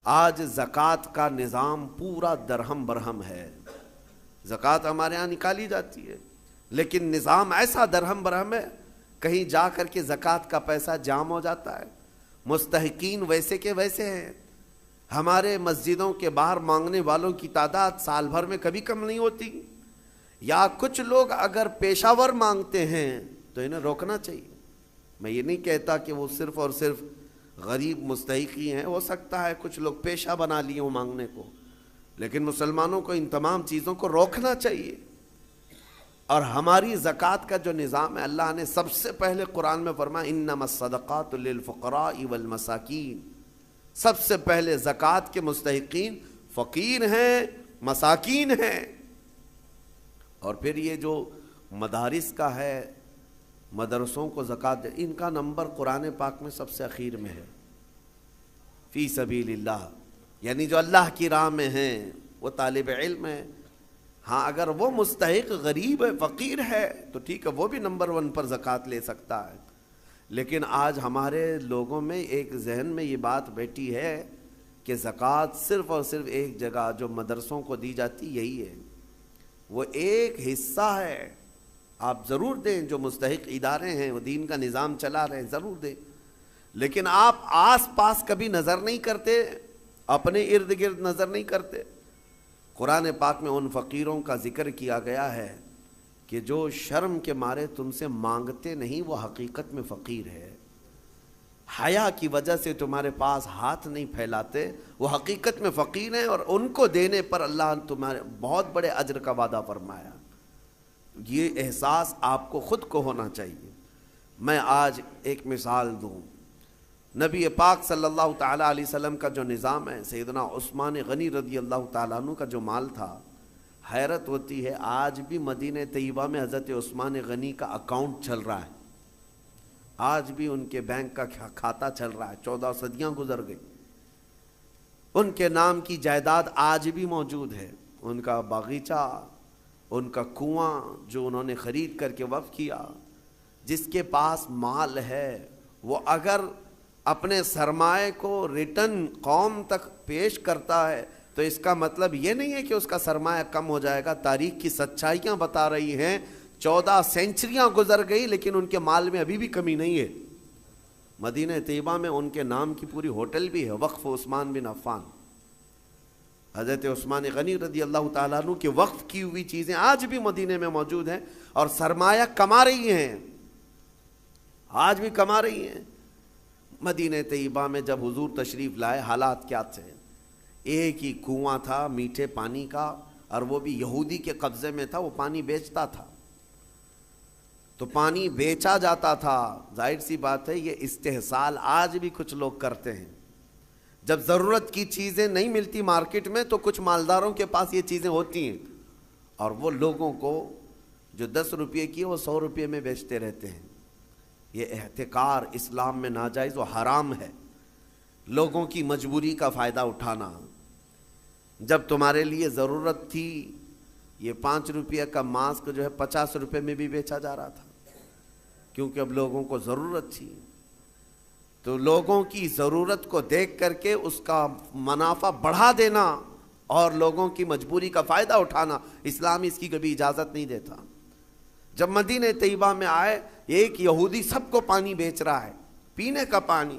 آج زکوٰۃ کا نظام پورا درہم برہم ہے. زکوٰۃ ہمارے ہاں نکالی جاتی ہے لیکن نظام ایسا درہم برہم ہے، کہیں جا کر کے زکوٰۃ کا پیسہ جام ہو جاتا ہے. مستحقین ویسے کے ویسے ہیں. ہمارے مسجدوں کے باہر مانگنے والوں کی تعداد سال بھر میں کبھی کم نہیں ہوتی. یا کچھ لوگ اگر پیشہ ور مانگتے ہیں تو انہیں روکنا چاہیے. میں یہ نہیں کہتا کہ وہ صرف اور صرف غریب مستحقی ہیں، ہو سکتا ہے کچھ لوگ پیشہ بنا لیے ہوں مانگنے کو، لیکن مسلمانوں کو ان تمام چیزوں کو روکنا چاہیے. اور ہماری زکوٰۃ کا جو نظام ہے، اللہ نے سب سے پہلے قرآن میں فرمایا انما الصدقات للفقراء والمساکین. سب سے پہلے زکوٰۃ کے مستحقین فقیر ہیں، مساکین ہیں. اور پھر یہ جو مدارس کا ہے، مدرسوں کو زکوٰۃ، ان کا نمبر قرآن پاک میں سب سے اخیر میں ہے. فی سبیل اللہ، یعنی جو اللہ کی راہ میں ہیں وہ طالب علم ہے. ہاں اگر وہ مستحق غریب ہے، فقیر ہے تو ٹھیک ہے، وہ بھی نمبر 1 پر زکوٰۃ لے سکتا ہے. لیکن آج ہمارے لوگوں میں ایک ذہن میں یہ بات بیٹھی ہے کہ زکوٰۃ صرف اور صرف ایک جگہ جو مدرسوں کو دی جاتی یہی ہے. وہ ایک حصہ ہے، آپ ضرور دیں. جو مستحق ادارے ہیں وہ دین کا نظام چلا رہے ہیں، ضرور دیں. لیکن آپ آس پاس کبھی نظر نہیں کرتے، اپنے ارد گرد نظر نہیں کرتے. قرآن پاک میں ان فقیروں کا ذکر کیا گیا ہے کہ جو شرم کے مارے تم سے مانگتے نہیں وہ حقیقت میں فقیر ہے. حیا کی وجہ سے تمہارے پاس ہاتھ نہیں پھیلاتے، وہ حقیقت میں فقیر ہیں. اور ان کو دینے پر اللہ نے تمہارے بہت بڑے اجر کا وعدہ فرمایا. یہ احساس آپ کو خود کو ہونا چاہیے. میں آج ایک مثال دوں. نبی پاک صلی اللہ تعالیٰ علیہ وسلم کا جو نظام ہے، سیدنا عثمان غنی رضی اللہ تعالیٰ عنہ کا جو مال تھا، حیرت ہوتی ہے آج بھی مدینہ طیبہ میں حضرت عثمان غنی کا اکاؤنٹ چل رہا ہے. آج بھی ان کے بینک کا کھاتہ چل رہا ہے. 14 صدیاں گزر گئی. ان کے نام کی جائیداد آج بھی موجود ہے. ان کا باغیچہ، ان کا کنواں جو انہوں نے خرید کر کے وقف کیا. جس کے پاس مال ہے وہ اگر اپنے سرمائے کو ریٹرن قوم تک پیش کرتا ہے تو اس کا مطلب یہ نہیں ہے کہ اس کا سرمایہ کم ہو جائے گا. تاریخ کی سچائیاں بتا رہی ہیں 14 سینچریاں گزر گئی لیکن ان کے مال میں ابھی بھی کمی نہیں ہے. مدینہ طیبہ میں ان کے نام کی پوری ہوٹل بھی ہے، وقف عثمان بن عفان. حضرت عثمان غنی رضی اللہ تعالیٰ عنہ کے وقف کی ہوئی چیزیں آج بھی مدینے میں موجود ہیں اور سرمایہ کما رہی ہیں، آج بھی کما رہی ہیں. مدینہ طیبہ میں جب حضور تشریف لائے حالات کیا تھے؟ ایک ہی کنواں تھا میٹھے پانی کا، اور وہ بھی یہودی کے قبضے میں تھا. وہ پانی بیچتا تھا تو پانی بیچا جاتا تھا. ظاہر سی بات ہے یہ استحصال آج بھی کچھ لوگ کرتے ہیں. جب ضرورت کی چیزیں نہیں ملتی مارکیٹ میں تو کچھ مالداروں کے پاس یہ چیزیں ہوتی ہیں اور وہ لوگوں کو جو 10 روپے کی وہ 100 روپے میں بیچتے رہتے ہیں. یہ احتکار اسلام میں ناجائز و حرام ہے. لوگوں کی مجبوری کا فائدہ اٹھانا. جب تمہارے لیے ضرورت تھی یہ 5 روپے کا ماسک جو ہے 50 روپے میں بھی بیچا جا رہا تھا کیونکہ اب لوگوں کو ضرورت تھی. تو لوگوں کی ضرورت کو دیکھ کر کے اس کا منافع بڑھا دینا اور لوگوں کی مجبوری کا فائدہ اٹھانا، اسلام اس کی کبھی اجازت نہیں دیتا. جب مدینہ طیبہ میں آئے ایک یہودی سب کو پانی بیچ رہا ہے، پینے کا پانی.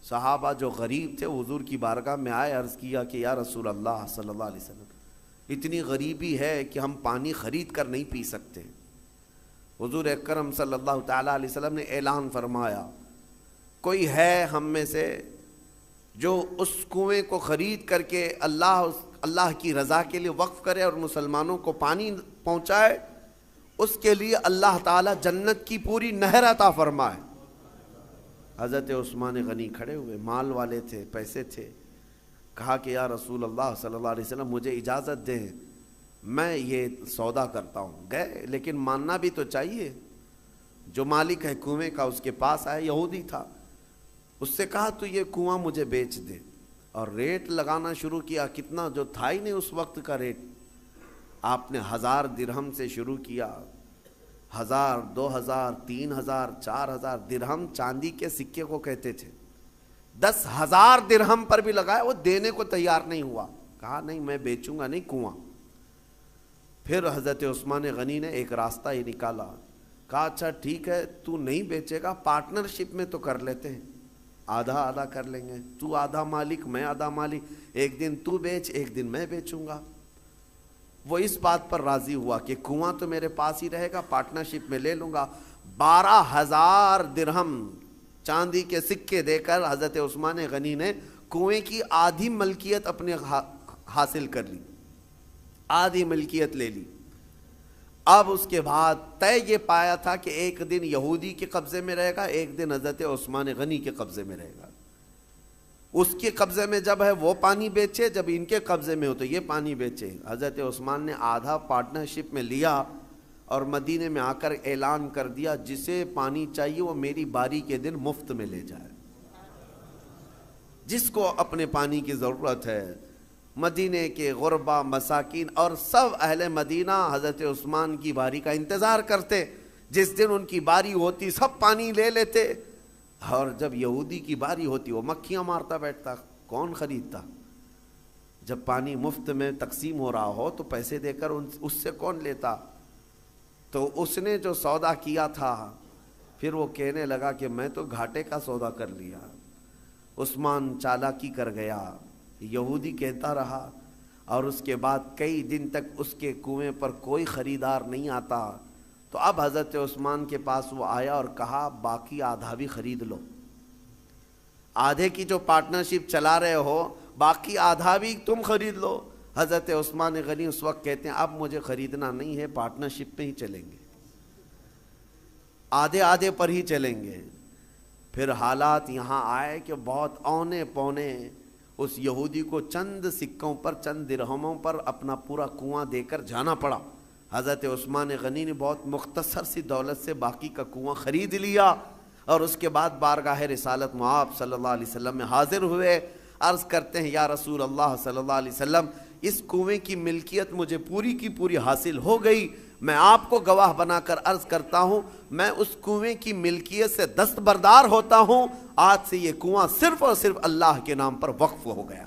صحابہ جو غریب تھے حضور کی بارگاہ میں آئے، عرض کیا کہ یا رسول اللہ صلی اللہ علیہ وسلم اتنی غریبی ہے کہ ہم پانی خرید کر نہیں پی سکتے. حضور اکرم صلی اللہ تعالیٰ علیہ وسلم نے اعلان فرمایا کوئی ہے ہم میں سے جو اس کنویں کو خرید کر کے اللہ کی رضا کے لیے وقف کرے اور مسلمانوں کو پانی پہنچائے، اس کے لیے اللہ تعالیٰ جنت کی پوری نہر عطا فرمائے. حضرت عثمان غنی کھڑے ہوئے، مال والے تھے، پیسے تھے. کہا کہ یا رسول اللہ صلی اللہ علیہ وسلم مجھے اجازت دیں، میں یہ سودا کرتا ہوں. گئے لیکن ماننا بھی تو چاہیے. جو مالک ہے کنویں کا اس کے پاس آیا، یہودی تھا. اس سے کہا تو یہ کنواں مجھے بیچ دے، اور ریٹ لگانا شروع کیا. کتنا جو تھا ہی نہیں اس وقت کا ریٹ. آپ نے 1000 درہم سے شروع کیا. 1000 2000 3000 4000 درہم چاندی کے سکے کو کہتے تھے. 10,000 درہم پر بھی لگائے، وہ دینے کو تیار نہیں ہوا، کہا نہیں میں بیچوں گا نہیں کنواں۔ پھر حضرت عثمان غنی نے ایک راستہ ہی نکالا، کہا اچھا ٹھیک ہے تو نہیں بیچے گا، پارٹنرشپ میں تو کر لیتے ہیں، آدھا آدھا کر لیں گے، تو آدھا مالک میں آدھا مالک، ایک دن تو بیچ ایک دن میں بیچوں گا۔ وہ اس بات پر راضی ہوا کہ کنواں تو میرے پاس ہی رہے گا، پارٹنرشپ میں لے لوں گا۔ 12,000 درہم چاندی کے سکے دے کر حضرت عثمان غنی نے کنویں کی آدھی ملکیت اپنے حاصل کر لی، آدھی ملکیت لے لی۔ اب اس کے بعد طے یہ پایا تھا کہ ایک دن یہودی کے قبضے میں رہے گا، ایک دن حضرت عثمان غنی کے قبضے میں رہے گا۔ اس کے قبضے میں جب ہے وہ پانی بیچے، جب ان کے قبضے میں ہو تو یہ پانی بیچے۔ حضرت عثمان نے آدھا پارٹنرشپ میں لیا اور مدینے میں آ کر اعلان کر دیا جسے پانی چاہیے وہ میری باری کے دن مفت میں لے جائے، جس کو اپنے پانی کی ضرورت ہے۔ مدینے کے غربا، مساکین اور سب اہل مدینہ حضرت عثمان کی باری کا انتظار کرتے، جس دن ان کی باری ہوتی سب پانی لے لیتے، اور جب یہودی کی باری ہوتی وہ مکھیاں مارتا بیٹھتا، کون خریدتا؟ جب پانی مفت میں تقسیم ہو رہا ہو تو پیسے دے کر اس سے کون لیتا؟ تو اس نے جو سودا کیا تھا پھر وہ کہنے لگا کہ میں تو گھاٹے کا سودا کر لیا۔ عثمان چالاکی کر گیا، یہودی کہتا رہا، اور اس کے بعد کئی دن تک اس کے کنویں پر کوئی خریدار نہیں آتا۔ تو اب حضرت عثمان کے پاس وہ آیا اور کہا باقی آدھا بھی خرید لو، آدھے کی جو پارٹنرشپ چلا رہے ہو باقی آدھا بھی تم خرید لو۔ حضرت عثمان غنی اس وقت کہتے ہیں اب مجھے خریدنا نہیں ہے، پارٹنرشپ میں ہی چلیں گے، آدھے آدھے پر ہی چلیں گے۔ پھر حالات یہاں آئے کہ بہت اونے پونے اس یہودی کو چند سکوں پر، چند درہموں پر اپنا پورا کنواں دے کر جانا پڑا۔ حضرت عثمان غنی نے بہت مختصر سی دولت سے باقی کا کنواں خرید لیا، اور اس کے بعد بارگاہ رسالت مآب صلی اللہ علیہ وسلم میں حاضر ہوئے، عرض کرتے ہیں یا رسول اللہ صلی اللہ علیہ وسلم اس کنویں کی ملکیت مجھے پوری کی پوری حاصل ہو گئی، میں آپ کو گواہ بنا کر عرض کرتا ہوں میں اس کنویں کی ملکیت سے دستبردار ہوتا ہوں، آج سے یہ کنواں صرف اور صرف اللہ کے نام پر وقف ہو گیا۔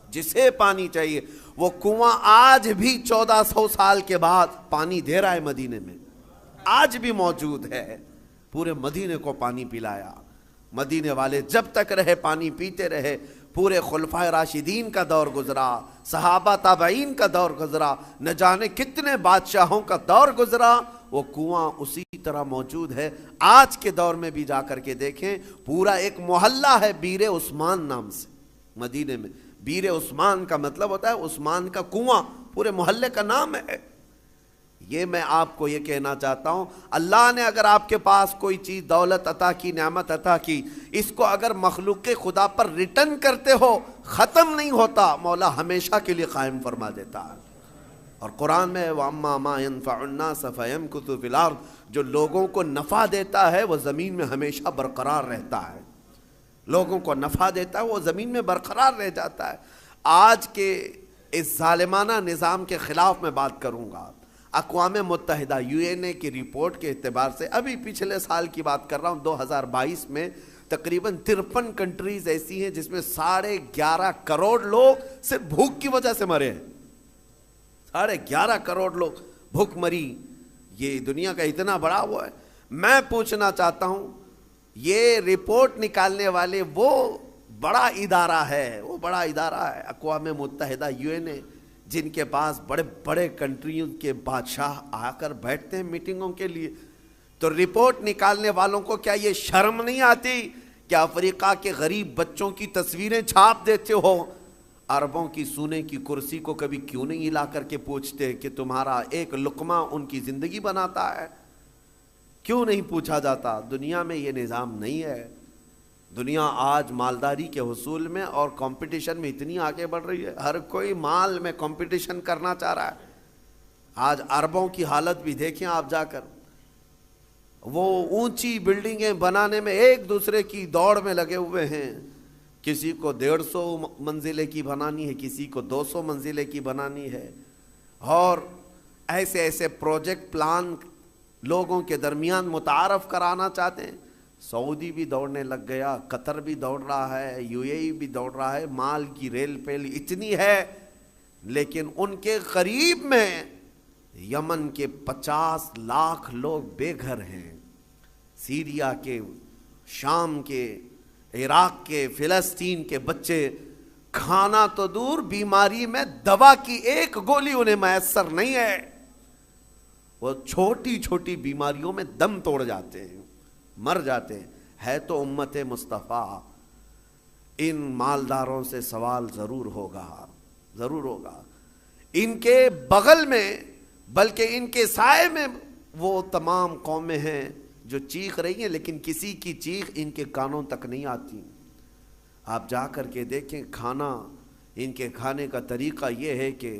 جسے پانی چاہیے وہ کنواں آج بھی 1400 سال کے بعد پانی دے رہا ہے، مدینے میں آج بھی موجود ہے، پورے مدینے کو پانی پلایا۔ مدینے والے جب تک رہے پانی پیتے رہے، پورے خلفائے راشدین کا دور گزرا، صحابہ تابعین کا دور گزرا، نہ جانے کتنے بادشاہوں کا دور گزرا، وہ کنواں اسی طرح موجود ہے۔ آج کے دور میں بھی جا کر کے دیکھیں، پورا ایک محلہ ہے بیر عثمان نام سے مدینے میں۔ بیر عثمان کا مطلب ہوتا ہے عثمان کا کنواں، پورے محلے کا نام ہے۔ یہ میں آپ کو یہ کہنا چاہتا ہوں، اللہ نے اگر آپ کے پاس کوئی چیز دولت عطا کی، نعمت عطا کی، اس کو اگر مخلوق خدا پر ریٹرن کرتے ہو ختم نہیں ہوتا، مولا ہمیشہ کے لیے قائم فرما دیتا ہے۔ اور قرآن میں وَأَمَّا مَا يَنْفَعُ النَّاسَ فَيَمْكُثُ فِي الْأَرْضِ، جو لوگوں کو نفع دیتا ہے وہ زمین میں ہمیشہ برقرار رہتا ہے، لوگوں کو نفع دیتا ہے وہ زمین میں برقرار رہ جاتا ہے۔ آج کے اس ظالمانہ نظام کے خلاف میں بات کروں گا۔ اقوام متحدہ UN کی رپورٹ کے اعتبار سے، ابھی پچھلے سال کی بات کر رہا ہوں، 2022 میں تقریباً 53 کنٹریز ایسی ہیں جس میں 11.5 کروڑ لوگ صرف بھوک کی وجہ سے مرے ہیں۔ 11.5 کروڑ لوگ بھوک مری، یہ دنیا کا اتنا بڑا وہ ہے۔ میں پوچھنا چاہتا ہوں یہ رپورٹ نکالنے والے وہ بڑا ادارہ ہے، وہ بڑا ادارہ ہے اقوام متحدہ UN، جن کے پاس بڑے بڑے کنٹریوں کے بادشاہ آ کر بیٹھتے ہیں میٹنگوں کے لیے، تو رپورٹ نکالنے والوں کو کیا یہ شرم نہیں آتی کہ افریقہ کے غریب بچوں کی تصویریں چھاپ دیتے ہو؟ عربوں کی سونے کی کرسی کو کبھی کیوں نہیں لا کر کے پوچھتے کہ تمہارا ایک لقمہ ان کی زندگی بناتا ہے؟ کیوں نہیں پوچھا جاتا؟ دنیا میں یہ نظام نہیں ہے۔ دنیا آج مالداری کے حصول میں اور کمپٹیشن میں اتنی آگے بڑھ رہی ہے، ہر کوئی مال میں کمپٹیشن کرنا چاہ رہا ہے۔ آج عربوں کی حالت بھی دیکھیں آپ جا کر، وہ اونچی بلڈنگیں بنانے میں ایک دوسرے کی دوڑ میں لگے ہوئے ہیں، کسی کو 150 منزلے کی بنانی ہے، کسی کو 200 منزلے کی بنانی ہے، اور ایسے ایسے پروجیکٹ پلان لوگوں کے درمیان متعارف کرانا چاہتے ہیں۔ سعودی بھی دوڑنے لگ گیا، قطر بھی دوڑ رہا ہے، UAE بھی دوڑ رہا ہے، مال کی ریل پیل اتنی ہے، لیکن ان کے قریب میں یمن کے 50 لاکھ لوگ بے گھر ہیں، سیریا کے، شام کے، عراق کے، فلسطین کے بچے کھانا تو دور، بیماری میں دوا کی ایک گولی انہیں میسر نہیں ہے، وہ چھوٹی چھوٹی بیماریوں میں دم توڑ جاتے ہیں، مر جاتے ہیں۔ ہے تو امت مصطفیٰ، ان مالداروں سے سوال ضرور ہوگا، ضرور ہوگا۔ ان کے بغل میں، بلکہ ان کے سائے میں وہ تمام قومیں ہیں جو چیخ رہی ہیں، لیکن کسی کی چیخ ان کے کانوں تک نہیں آتی۔ آپ جا کر کے دیکھیں، کھانا ان کے کھانے کا طریقہ یہ ہے کہ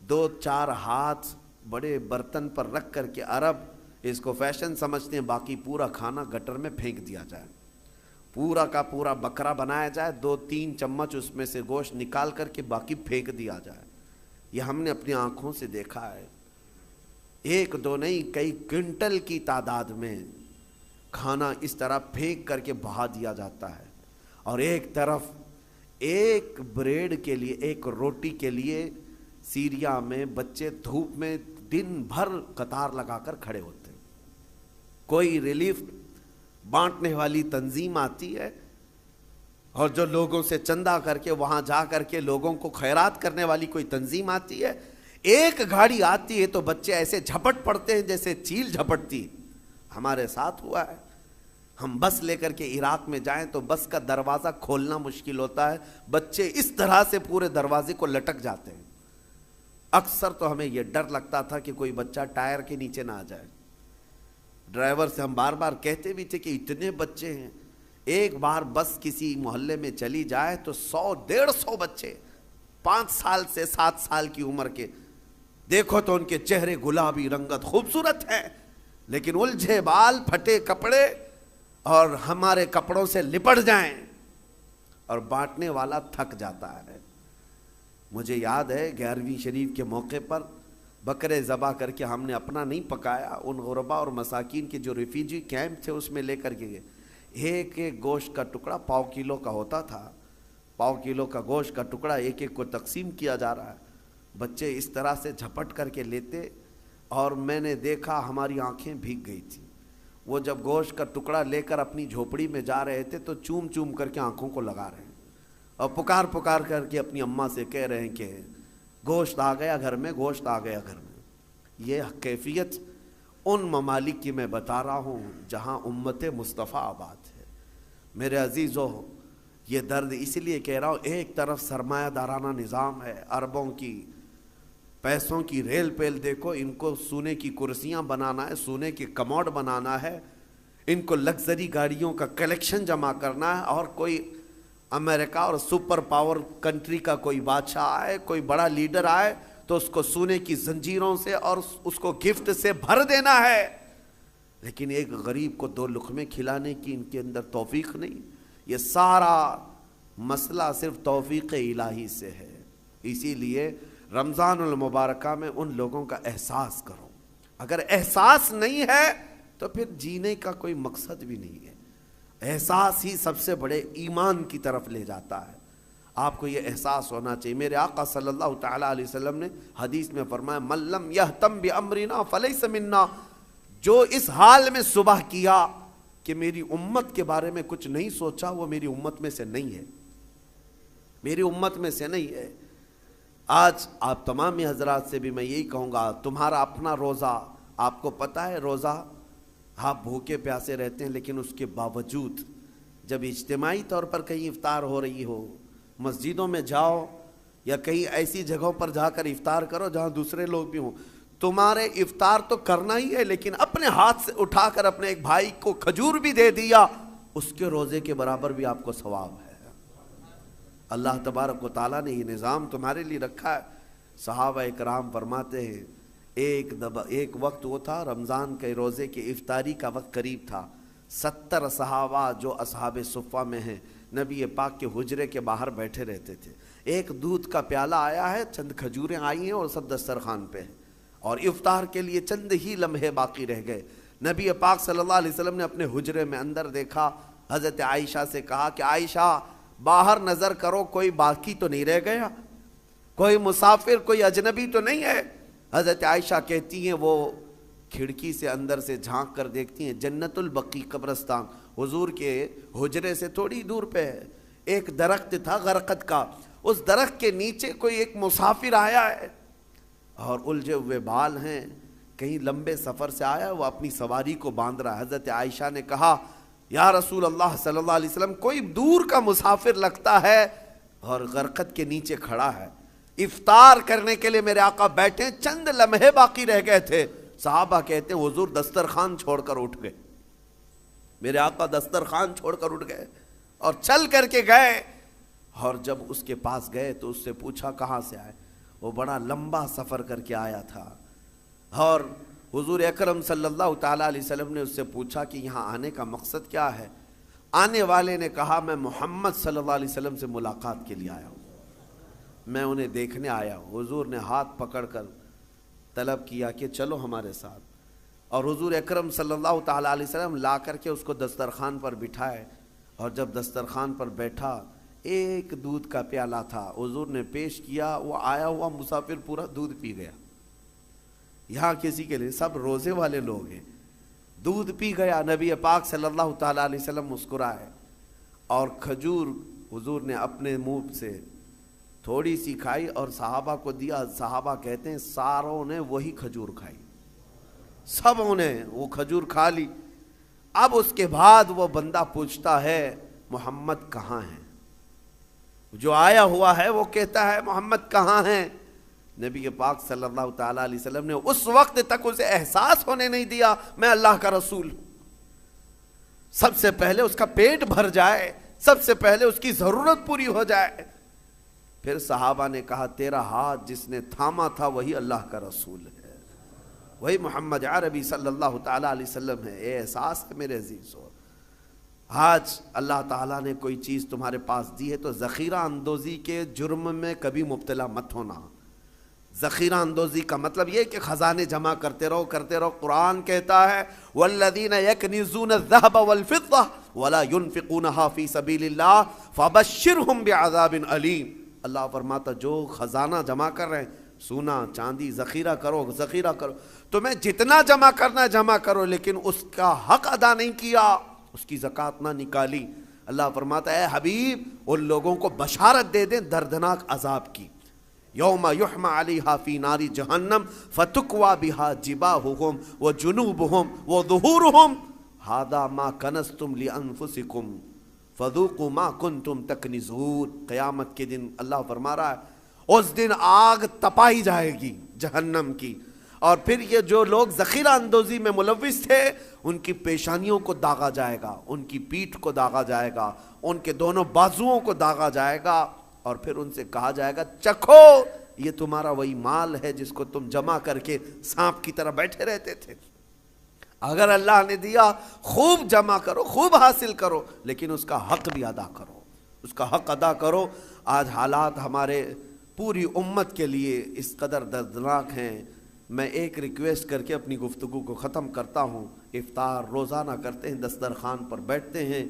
2-4 ہاتھ بڑے برتن پر رکھ کر کے عرب اس کو فیشن سمجھتے ہیں، باقی پورا کھانا گٹر میں پھینک دیا جائے، پورا کا پورا بکرا بنایا جائے، 2-3 چمچ اس میں سے گوشت نکال کر کے باقی پھینک دیا جائے۔ یہ ہم نے اپنی آنکھوں سے دیکھا ہے، 1-2 نہیں، کئی کوئنٹل کی تعداد میں کھانا اس طرح پھینک کر کے بہا دیا جاتا ہے، اور ایک طرف ایک بریڈ کے لیے، ایک روٹی کے لیے سیریا میں بچے دھوپ میں دن بھر قطار لگا کر کھڑے ہوتے ہیں۔ کوئی ریلیف بانٹنے والی تنظیم آتی ہے، اور جو لوگوں سے چندہ کر کے وہاں جا کر کے لوگوں کو خیرات کرنے والی کوئی تنظیم آتی ہے، ایک گاڑی آتی ہے تو بچے ایسے جھپٹ پڑتے ہیں جیسے چیل جھپٹتی۔ ہمارے ساتھ ہوا ہے، ہم بس لے کر کے عراق میں جائیں تو بس کا دروازہ کھولنا مشکل ہوتا ہے، بچے اس طرح سے پورے دروازے کو لٹک جاتے ہیں۔ اکثر تو ہمیں یہ ڈر لگتا تھا کہ کوئی بچہ ٹائر کے نیچے نہ آ جائے۔ ڈرائیور سے ہم بار بار کہتے بھی تھے کہ اتنے بچے ہیں، ایک بار بس کسی محلے میں چلی جائے تو 100-150 بچے 5 سال سے 7 سال کی عمر کے، دیکھو تو ان کے چہرے گلابی رنگت خوبصورت ہیں، لیکن الجھے بال، پھٹے کپڑے، اور ہمارے کپڑوں سے لپٹ جائیں، اور بانٹنے والا تھک جاتا ہے۔ مجھے یاد ہے 11ویں شریف کے موقع پر بکرے ذبح کر کے ہم نے اپنا نہیں پکایا، ان غربا اور مساکین کے جو ریفیوجی کیمپ تھے اس میں لے کر کے گئے۔ ایک ایک گوشت کا ٹکڑا 1/4 کلو کا ہوتا تھا، 1/4 کلو کا گوشت کا ٹکڑا ایک ایک کو تقسیم کیا جا رہا ہے، بچے اس طرح سے جھپٹ کر کے لیتے، اور میں نے دیکھا ہماری آنکھیں بھیگ گئی تھی۔ وہ جب گوشت کا ٹکڑا لے کر اپنی جھوپڑی میں جا رہے تھے تو چوم چوم کر کے آنکھوں کو لگا رہے ہیں، اور پکار پکار کر کے اپنی اماں سے کہہ رہے ہیں کہ گوشت آ گیا گھر میں، گوشت آ گیا گھر میں۔ یہ کیفیت ان ممالک کی میں بتا رہا ہوں جہاں امت مصطفیٰ آباد ہے۔ میرے عزیزو، یہ درد اس لیے کہہ رہا ہوں، ایک طرف سرمایہ دارانہ نظام ہے، اربوں کی پیسوں کی ریل پیل، دیکھو ان کو سونے کی کرسیاں بنانا ہے، سونے کی کموڈ بنانا ہے، ان کو لگژری گاڑیوں کا کلیکشن جمع کرنا ہے، اور کوئی امریکہ اور سپر پاور کنٹری کا کوئی بادشاہ آئے، کوئی بڑا لیڈر آئے تو اس کو سونے کی زنجیروں سے اور اس کو گفٹ سے بھر دینا ہے، لیکن ایک غریب کو 2 لقمے کھلانے کی ان کے اندر توفیق نہیں۔ یہ سارا مسئلہ صرف توفیق الہی سے ہے۔ اسی لیے رمضان المبارکہ میں ان لوگوں کا احساس کرو، اگر احساس نہیں ہے تو پھر جینے کا کوئی مقصد بھی نہیں ہے۔ احساس ہی سب سے بڑے ایمان کی طرف لے جاتا ہے، آپ کو یہ احساس ہونا چاہیے۔ میرے آقا صلی اللہ تعالیٰ علیہ وسلم نے حدیث میں فرمایا، من لم یہتم بامرنا فلیس منا، جو اس حال میں صبح کیا کہ میری امت کے بارے میں کچھ نہیں سوچا، وہ میری امت میں سے نہیں ہے، میری امت میں سے نہیں ہے۔ آج آپ تمام حضرات سے بھی میں یہی کہوں گا، تمہارا اپنا روزہ، آپ کو پتہ ہے روزہ آپ بھوکے پیاسے رہتے ہیں، لیکن اس کے باوجود جب اجتماعی طور پر کہیں افطار ہو رہی ہو، مسجدوں میں جاؤ یا کہیں ایسی جگہوں پر جا کر افطار کرو جہاں دوسرے لوگ بھی ہوں، تمہارے افطار تو کرنا ہی ہے، لیکن اپنے ہاتھ سے اٹھا کر اپنے ایک بھائی کو کھجور بھی دے دیا، اس کے روزے کے برابر بھی آپ کو ثواب ہے۔ اللہ تبارک و تعالیٰ نے یہ نظام تمہارے لیے رکھا ہے۔ صحابہ اکرام فرماتے ہیں، ایک وقت وہ تھا رمضان کے روزے کے افطاری کا وقت قریب تھا، 70 صحابہ جو اصحاب صفہ میں ہیں نبی پاک کے حجرے کے باہر بیٹھے رہتے تھے۔ ایک دودھ کا پیالہ آیا ہے، چند کھجوریں آئی ہیں اور سب دسترخوان پہ ہیں، اور افطار کے لیے چند ہی لمحے باقی رہ گئے۔ نبی پاک صلی اللہ علیہ وسلم نے اپنے حجرے میں اندر دیکھا، حضرت عائشہ سے کہا کہ عائشہ باہر نظر کرو، کوئی باقی تو نہیں رہ گیا، کوئی مسافر، کوئی اجنبی تو نہیں ہے؟ حضرت عائشہ کہتی ہیں وہ کھڑکی سے اندر سے جھانک کر دیکھتی ہیں، جنت البقیع قبرستان حضور کے حجرے سے تھوڑی دور پہ ہے، ایک درخت تھا غرقد کا، اس درخت کے نیچے کوئی ایک مسافر آیا ہے اور الجھے ہوئے بال ہیں، کہیں لمبے سفر سے آیا، وہ اپنی سواری کو باندھ رہا ہے۔ حضرت عائشہ نے کہا یا رسول اللہ صلی اللہ علیہ وسلم، کوئی دور کا مسافر لگتا ہے اور غرقد کے نیچے کھڑا ہے، افطار کرنے کے لیے میرے آقا بیٹھے، چند لمحے باقی رہ گئے تھے۔ صحابہ کہتے ہیں حضور دسترخوان چھوڑ کر اٹھ گئے، میرے آقا دسترخوان چھوڑ کر اٹھ گئے اور چل کر کے گئے، اور جب اس کے پاس گئے تو اس سے پوچھا کہاں سے آئے؟ وہ بڑا لمبا سفر کر کے آیا تھا، اور حضور اکرم صلی اللہ تعالیٰ علیہ وسلم نے اس سے پوچھا کہ یہاں آنے کا مقصد کیا ہے؟ آنے والے نے کہا میں محمد صلی اللہ علیہ وسلم سے ملاقات کے لیے آیا ہوں، میں انہیں دیکھنے آیا ہوں۔ حضور نے ہاتھ پکڑ کر طلب کیا کہ چلو ہمارے ساتھ، اور حضور اکرم صلی اللہ تعالیٰ علیہ وسلم لا کر کے اس کو دسترخوان پر بٹھائے، اور جب دسترخوان پر بیٹھا ایک دودھ کا پیالہ تھا، حضور نے پیش کیا، وہ آیا ہوا مسافر پورا دودھ پی گیا۔ یہاں کسی کے لیے سب روزے والے لوگ ہیں، دودھ پی گیا۔ نبی پاک صلی اللہ تعالیٰ علیہ وسلم مسکرائے اور کھجور حضور نے اپنے منہ سے تھوڑی سی کھائی اور صحابہ کو دیا۔ صحابہ کہتے ہیں ساروں نے وہی کھجور کھائی، سبوں نے وہ کھجور کھا لی۔ اب اس کے بعد وہ بندہ پوچھتا ہے محمد کہاں ہیں؟ جو آیا ہوا ہے وہ کہتا ہے محمد کہاں ہیں؟ نبی پاک صلی اللہ تعالیٰ علیہ وسلم نے اس وقت تک اسے احساس ہونے نہیں دیا میں اللہ کا رسول ہوں۔ سب سے پہلے اس کا پیٹ بھر جائے، سب سے پہلے اس کی ضرورت پوری ہو جائے۔ پھر صحابہ نے کہا تیرا ہاتھ جس نے تھاما تھا وہی اللہ کا رسول ہے، وہی محمد عربی صلی اللہ تعالیٰ علیہ وسلم ہے۔ اے احساس ہے میرے عزیزو، آج اللہ تعالیٰ نے کوئی چیز تمہارے پاس دی ہے تو ذخیرہ اندوزی کے جرم میں کبھی مبتلا مت ہونا۔ ذخیرہ اندوزی کا مطلب یہ کہ خزانے جمع کرتے رہو کرتے رہو۔ قرآن کہتا ہے والذین یکنزون الذهب والفضة ولا ينفقونها في سبیل اللہ فبشرهم بعذاب علیم۔ اللہ فرماتا جو خزانہ جمع کر رہے ہیں، سونا چاندی ذخیرہ کرو ذخیرہ کرو، تمہیں جتنا جمع کرنا ہے جمع کرو، لیکن اس کا حق ادا نہیں کیا، اس کی زکوٰۃ نہ نکالی۔ اللہ فرماتا ہے اے حبیب ان لوگوں کو بشارت دے دیں دردناک عذاب کی، یوم یحمى علیہا فی نار جہنم فتکوی بہا جباہہم وجنوبہم وظہورہم ھذا ما کنزتم لانفسکم فذوقوا ما کنتم تکنزون۔ قیامت کے دن اللہ فرما رہا ہے اس دن آگ تپائی جائے گی جہنم کی، اور پھر یہ جو لوگ ذخیرہ اندوزی میں ملوث تھے ان کی پیشانیوں کو داغا جائے گا، ان کی پیٹھ کو داغا جائے گا، ان کے دونوں بازوؤں کو داغا جائے گا، اور پھر ان سے کہا جائے گا چکھو یہ تمہارا وہی مال ہے جس کو تم جمع کر کے سانپ کی طرح بیٹھے رہتے تھے۔ اگر اللہ نے دیا خوب جمع کرو، خوب حاصل کرو، لیکن اس کا حق بھی ادا کرو، اس کا حق ادا کرو۔ آج حالات ہمارے پوری امت کے لیے اس قدر دردناک ہیں۔ میں ایک ریکویسٹ کر کے اپنی گفتگو کو ختم کرتا ہوں۔ افطار روزانہ کرتے ہیں، دسترخوان پر بیٹھتے ہیں،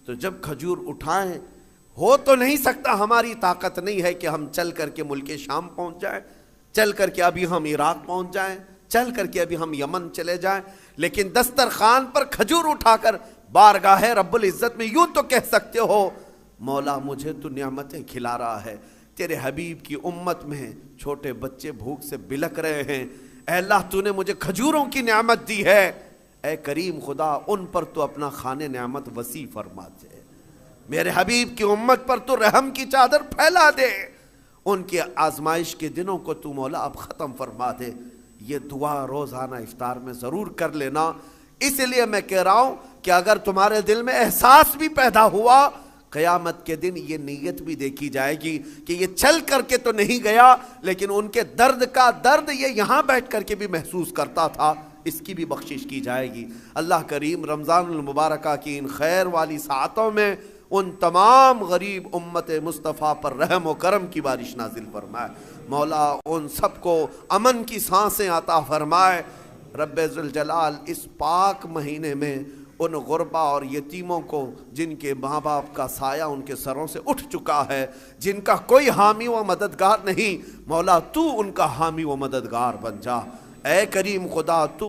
تو جب کھجور اٹھائیں، ہو تو نہیں سکتا، ہماری طاقت نہیں ہے کہ ہم چل کر کے ملک شام پہنچ جائیں، چل کر کے ابھی ہم عراق پہنچ جائیں، چل کر کے ابھی ہم یمن چلے جائیں، لیکن دسترخوان پر کھجور اٹھا کر بارگاہ رب العزت میں یوں تو کہہ سکتے ہو مولا مجھے تو نعمتیں کھلا رہا ہے، تیرے حبیب کی امت میں چھوٹے بچے بھوک سے بلک رہے ہیں، اے اللہ تو نے مجھے کھجوروں کی نعمت دی ہے، اے کریم خدا ان پر تو اپنا خانے نعمت وسیع فرما دے، میرے حبیب کی امت پر تو رحم کی چادر پھیلا دے، ان کے آزمائش کے دنوں کو تو مولا اب ختم فرما دے۔ یہ دعا روزانہ افطار میں ضرور کر لینا۔ اس لیے میں کہہ رہا ہوں کہ اگر تمہارے دل میں احساس بھی پیدا ہوا، قیامت کے دن یہ نیت بھی دیکھی جائے گی کہ یہ چل کر کے تو نہیں گیا، لیکن ان کے درد کا درد یہ یہاں بیٹھ کر کے بھی محسوس کرتا تھا، اس کی بھی بخشش کی جائے گی۔ اللہ کریم رمضان المبارکہ کی ان خیر والی ساعتوں میں ان تمام غریب امت مصطفیٰ پر رحم و کرم کی بارش نازل فرمائے، مولا ان سب کو امن کی سانسیں عطا فرمائے، رب ذوالجلال اس پاک مہینے میں ان غربا اور یتیموں کو جن کے ماں باپ کا سایہ ان کے سروں سے اٹھ چکا ہے، جن کا کوئی حامی و مددگار نہیں، مولا تو ان کا حامی و مددگار بن جا۔ اے کریم خدا تو